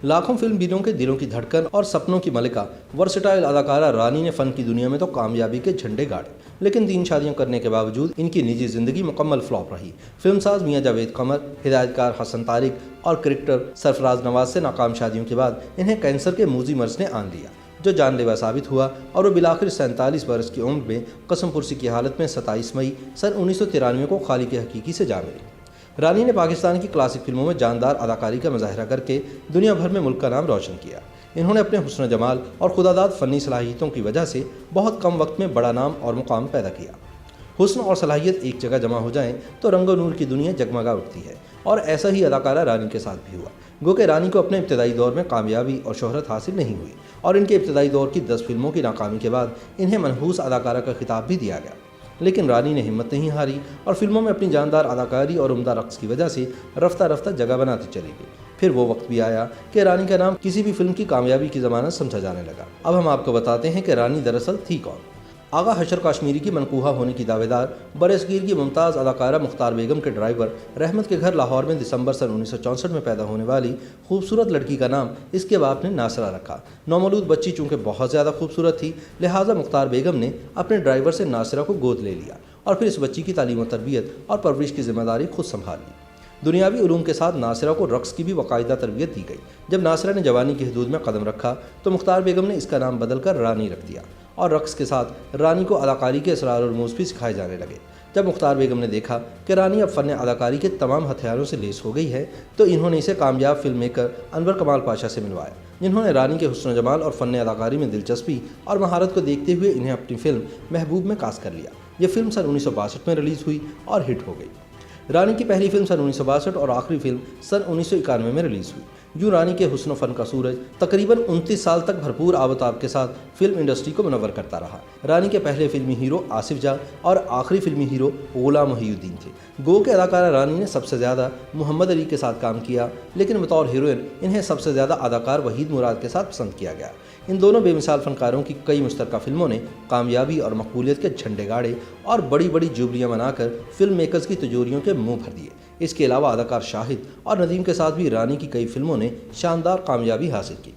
लाखों फिल्म बीरों के दिलों की धड़कन और सपनों की मलिका वर्सेटाइल अदाकारा रानी ने फन की दुनिया में तो कामयाबी के झंडे गाड़े, लेकिन 3 शादियों करने के बावजूद इनकी निजी जिंदगी मुकम्मल फ्लॉप रही। फिल्मसाज मियां जावेद कमर, हिदायतकार हसन तारिक और क्रिकेटर सरफराज नवाज से नाकाम शादियों के बाद इन्हें कैंसर के मूजी मर्ज ने आन लिया, जो जानलेवा साबित हुआ और वो बिलाखिर 47 बरस की उम्र में कसम पुरसी की हालत में 27 मई सन 1993 को खालिक हकीकी से जा मिली। रानी ने पाकिस्तान की क्लासिक फिल्मों में जानदार अदाकारी का मुजाहरा करके दुनिया भर में मुल्क का नाम रोशन किया। इन्होंने अपने हुस्न जमाल और खुदादाद फ़नी सलाहियतों की वजह से बहुत कम वक्त में बड़ा नाम और मुकाम पैदा किया। हुस्न और सलाहियत एक जगह जमा हो जाएं तो रंगो नूर की दुनिया जगमगा उठती है, और ऐसा ही अदाकारा रानी के साथ भी हुआ। गो कि रानी को अपने इब्तदाई दौर में कामयाबी और शोहरत हासिल नहीं हुई, और इनके इब्तदाई दौर की 10 फिल्मों की नाकामी के बाद इन्हें मनहूस अदाकारा का खिताब भी दिया गया। लेकिन रानी ने हिम्मत नहीं हारी और फिल्मों में अपनी जानदार अदाकारी और उम्दा रक़्स की वजह से रफ्ता रफ्ता जगह बनाती चली गई। फिर वो वक्त भी आया कि रानी का नाम किसी भी फिल्म की कामयाबी की ज़मानत समझा जाने लगा। अब हम आपको बताते हैं कि रानी दरअसल थी कौन। आगा हशर काश्मीरी की मनकूहा होने की दावेदार बरसगीर की मुमताज़ अदाकारा मुख्तार बेगम के ड्राइवर रहमत के घर लाहौर में दिसंबर सन 1964 में पैदा होने वाली खूबसूरत लड़की का नाम इसके बाप ने नासरा रखा। नौमौलूद बच्ची चूँकि बहुत ज़्यादा खूबसूरत थी, लिहाजा मुख्तार बेगम ने अपने ड्राइवर से नासरा को गोद ले लिया और फिर इस बच्ची की तालीम और तरबियत और परवरिश की जिम्मेदारी खुद संभाल ली। दुनियावी उलूम के साथ नासिरा को रक़्स की भी बाकायदा तरबियत दी गई। जब नासिरा ने जवानी की हदूद में कदम रखा तो मुख्तार बेगम ने इसका नाम बदल कर रानी रख दिया, और रक़्स के साथ रानी को अदाकारी के असरार और रमूज़ भी सिखाए जाने लगे। जब मुख्तार बेगम ने देखा कि रानी अब फ़न अदाकारी के तमाम हथियारों से लेस हो गई है, तो इन्होंने इसे कामयाब फिल्म मेकर अनवर कमाल पाशा से मिलवाया, जिन्होंने रानी के हुस्न जमाल और फ़न अदाकारी में दिलचस्पी और महारत को देखते हुए इन्हें अपनी फिल्म महबूब में कास्ट कर लिया। ये फिल्म सन 1962 में रिलीज़ हुई और हिट हो गई। रानी की पहली फिल्म सन 1962 और आखिरी फिल्म सन 1991 में रिलीज़ हुई। यूँ रानी के हुस्न फ़न का सूरज तकरीबन 29 साल तक भरपूर आबताब के साथ फिल्म इंडस्ट्री को मुनव्वर करता रहा। रानी के पहले फिल्मी हीरो आसिफ जा और आखिरी फिल्मी हीरो गुलाम मोहिउद्दीन थे। गो के अदाकारा रानी ने सबसे ज़्यादा मोहम्मद अली के साथ काम किया, लेकिन बतौर हीरोइन इन्हें सबसे ज़्यादा अदाकार वहीद मुराद के साथ पसंद किया गया। इन दोनों बेमिसाल फ़नकारों की कई मुश्तरका फिल्मों ने कामयाबी और मकबूलियत के झंडे गाड़े और बड़ी बड़ी जुबलियाँ मनाकर फिल्म मेकर्स की तिजोरियों के मुँह भर दिए। इसके अलावा अदाकार शाहिद और नदीम के साथ भी रानी की कई फिल्मों ने शानदार कामयाबी हासिल की।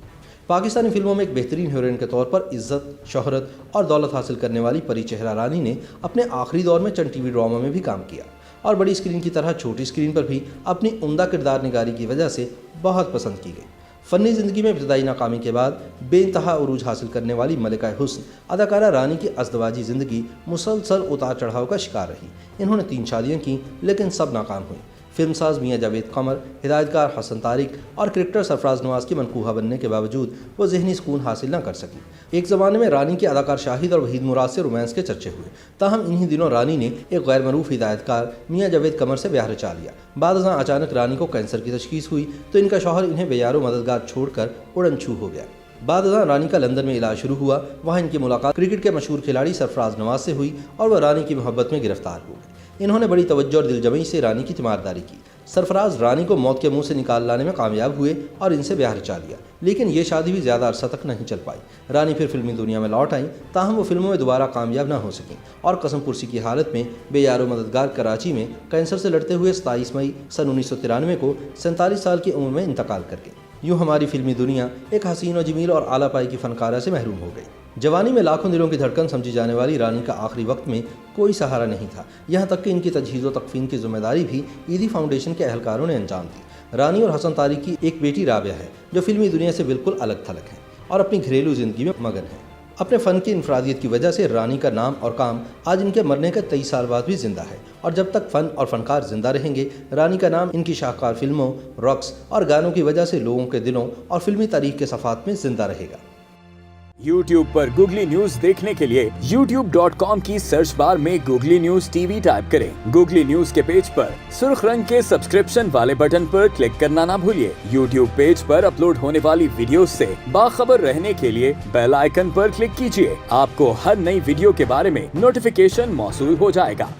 पाकिस्तानी फिल्मों में एक बेहतरीन हीरोइन के तौर पर इज़्ज़त, शोहरत और दौलत हासिल करने वाली परी चेहरा रानी ने अपने आखिरी दौर में चंद टीवी ड्रामा में भी काम किया, और बड़ी स्क्रीन की तरह छोटी स्क्रीन पर भी अपनी उम्दा किरदार निगारी की वजह से बहुत पसंद की गई। फ़नी ज़िंदगी में इब्तदाई नाकामी के बाद बेइंतहा उरूज हासिल करने वाली मलिका हुस्न अदाकारा रानी की अज़दवाजी ज़िंदगी मुसलसल उतार चढ़ाव का शिकार रही। इन्होंने 3 शादियाँ की, लेकिन सब नाकाम हुई। फिल्मसाज मियां जावेद कमर, हिदायतकार हसन तारिक और क्रिकेटर सरफराज नवाज की मनकूहा बनने के बावजूद वो ज़हनी सुकून हासिल न कर सकी। एक ज़माने में रानी के अदाकार शाहिद और वहीद मुराद से रोमांस के चर्चे हुए, ताहम इन्हीं दिनों रानी ने एक गैर मरूफ हिदायतकार मियां जावेद कमर से ब्याह रचा लिया। बाद अचानक रानी को कैंसर की तशखीस हुई तो इनका शौहर इन्हें बेयारो मददगार छोड़कर उड़न छू हो गया। बाद रानी का लंदन में इलाज शुरू हुआ। वहाँ इनकी मुलाकात क्रिकेट के मशहूर खिलाड़ी सरफराज नवाज से हुई और वह रानी की मोहब्बत में गिरफ्तार हो गए। इन्होंने बड़ी तवज्जो और दिलजमई से रानी की तीमारदारी की। सरफराज रानी को मौत के मुंह से निकाल लाने में कामयाब हुए और इनसे ब्याह रचा लिया, लेकिन ये शादी भी ज़्यादा अरसा तक नहीं चल पाई। रानी फिर फिल्मी दुनिया में लौट आईं, ताहम वो फिल्मों में दोबारा कामयाब ना हो सकें और कसम पुरसी की हालत में बेयारो मददगार कराची में कैंसर से लड़ते हुए 27 मई सन 1993 को 47 साल की उम्र में इंतकाल कर गई। यूँ हमारी फिल्मी दुनिया एक हसीन व जमील और आला पाई की फनकारा से महरूम हो गई। जवानी में लाखों दिलों की धड़कन समझी जाने वाली रानी का आखिरी वक्त में कोई सहारा नहीं था, यहाँ तक कि इनकी तजहीज़ व तकफीन की जिम्मेदारी भी ईदी फाउंडेशन के अहलकारों ने अंजाम दी। रानी और हसन तारिक की एक बेटी राबिया है, जो फिल्मी दुनिया से बिल्कुल अलग थलग है और अपनी घरेलू ज़िंदगी में मगन है। अपने फ़न की इनफरादियत की वजह से रानी का नाम और काम आज इनके मरने के 23 साल बाद भी जिंदा है, और जब तक फ़न और फ़नकार जिंदा रहेंगे, रानी का नाम इनकी शाहकार फिल्मों, रक़्स और गानों की वजह से लोगों के दिलों और फिल्मी तारीख के सफ़ात में जिंदा रहेगा। YouTube पर गूगली न्यूज देखने के लिए youtube.com की सर्च बार में गूगली न्यूज टीवी टाइप करें। गूगली न्यूज के पेज पर सुर्ख रंग के सब्सक्रिप्शन वाले बटन पर क्लिक करना ना भूलिए। YouTube पेज पर अपलोड होने वाली वीडियोस से बाखबर रहने के लिए बेल आइकन पर क्लिक कीजिए। आपको हर नई वीडियो के बारे में नोटिफिकेशन मौसूल हो जाएगा।